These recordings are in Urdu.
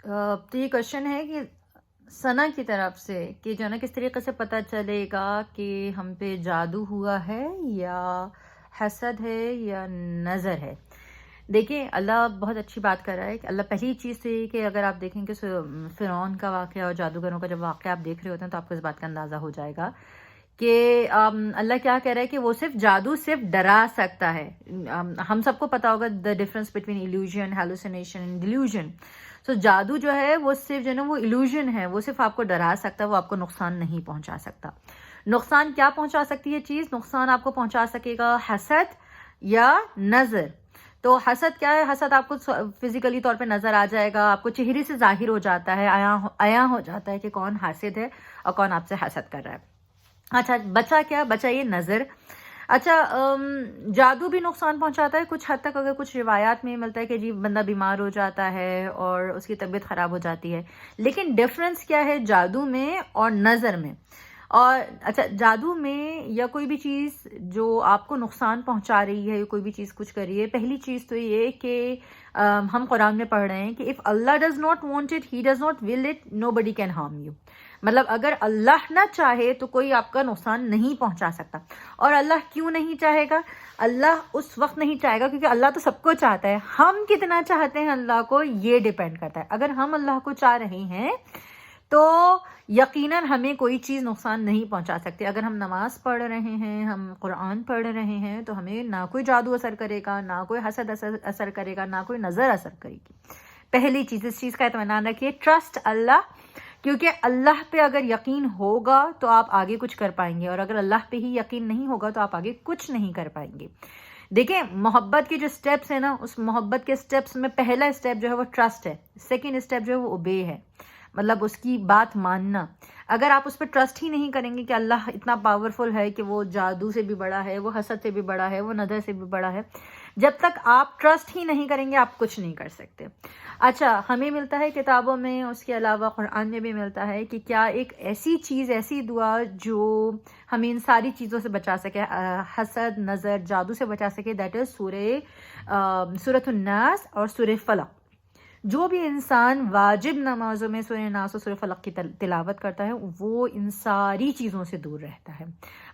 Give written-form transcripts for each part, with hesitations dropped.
تو یہ کوشچن ہے کہ ثنا کی طرف سے کہ جو ہے نا کس طریقے سے پتہ چلے گا کہ ہم پہ جادو ہوا ہے یا حسد ہے یا نظر ہے. دیکھیں اللہ بہت اچھی بات کر رہا ہے کہ اللہ پہلی چیز تو یہ کہ اگر آپ دیکھیں کہ فرعون کا واقعہ اور جادوگروں کا جب واقعہ آپ دیکھ رہے ہوتے ہیں تو آپ کو اس بات کا اندازہ ہو جائے گا کہ اللہ کیا کہہ رہا ہے کہ وہ جادو صرف ڈرا سکتا ہے. ہم سب کو پتا ہوگا the difference between illusion, hallucination and delusion. So جادو جو ہے وہ صرف جو ہے نا وہ ایلیوژن ہے، وہ صرف آپ کو ڈرا سکتا ہے، وہ آپ کو نقصان نہیں پہنچا سکتا. نقصان کیا پہنچا سکتی ہے چیز؟ نقصان آپ کو پہنچا سکے گا حسد یا نظر. تو حسد کیا ہے؟ حسد آپ کو فزیکلی طور پہ نظر آ جائے گا، آپ کو چہرے سے ظاہر ہو جاتا ہے، عیاں ہو جاتا ہے کہ کون حاسد ہے اور کون آپ سے حسد کر رہا ہے. اچھا بچا کیا؟ بچا یہ نظر. اچھا جادو بھی نقصان پہنچاتا ہے کچھ حد تک. اگر کچھ روایات میں ملتا ہے کہ جی بندہ بیمار ہو جاتا ہے اور اس کی طبیعت خراب ہو جاتی ہے، لیکن ڈفرنس کیا ہے جادو میں اور نظر میں؟ اور اچھا جادو میں یا کوئی بھی چیز جو آپ کو نقصان پہنچا رہی ہے یا کوئی بھی چیز کچھ کر رہی ہے، پہلی چیز تو یہ کہ ہم قرآن میں پڑھ رہے ہیں کہ if Allah does not want it, he does not will it, nobody can harm you. مطلب اگر اللہ نہ چاہے تو کوئی آپ کا نقصان نہیں پہنچا سکتا. اور اللہ کیوں نہیں چاہے گا؟ اللہ اس وقت نہیں چاہے گا کیونکہ اللہ تو سب کو چاہتا ہے. ہم کتنا چاہتے ہیں اللہ کو یہ ڈیپینڈ کرتا ہے. اگر ہم اللہ کو چاہ رہے ہیں تو یقیناً ہمیں کوئی چیز نقصان نہیں پہنچا سکتی. اگر ہم نماز پڑھ رہے ہیں، ہم قرآن پڑھ رہے ہیں، تو ہمیں نہ کوئی جادو اثر کرے گا، نہ کوئی حسد اثر کرے گا، نہ کوئی نظر اثر کرے گی. پہلی چیز اس چیز کا اطمینان رکھیے، ٹرسٹ اللہ. کیونکہ اللہ پہ اگر یقین ہوگا تو آپ آگے کچھ کر پائیں گے، اور اگر اللہ پہ ہی یقین نہیں ہوگا تو آپ آگے کچھ نہیں کر پائیں گے. دیکھیں محبت کے جو سٹیپس ہیں نا، اس محبت کے سٹیپس میں پہلا سٹیپ جو ہے وہ ٹرسٹ ہے، سیکنڈ سٹیپ جو ہے وہ اوبے ہے، مطلب اس کی بات ماننا. اگر آپ اس پہ ٹرسٹ ہی نہیں کریں گے کہ اللہ اتنا پاورفل ہے کہ وہ جادو سے بھی بڑا ہے، وہ حسد سے بھی بڑا ہے، وہ نظر سے بھی بڑا ہے، جب تک آپ ٹرسٹ ہی نہیں کریں گے آپ کچھ نہیں کر سکتے. اچھا ہمیں ملتا ہے کتابوں میں، اس کے علاوہ قرآن میں بھی ملتا ہے کہ کیا ایک ایسی چیز، ایسی دعا جو ہمیں ان ساری چیزوں سے بچا سکے، حسد، نظر، جادو سے بچا سکے، دیٹ از سورۃ الناس اور سورہ فلق. جو بھی انسان واجب نمازوں میں سورہ ناس اور سورہ فلق کی تلاوت کرتا ہے وہ ان ساری چیزوں سے دور رہتا ہے.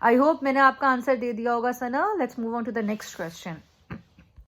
آئی ہوپ میں نے آپ کا آنسر دے دیا ہوگا Sana. Let's move on to the next question.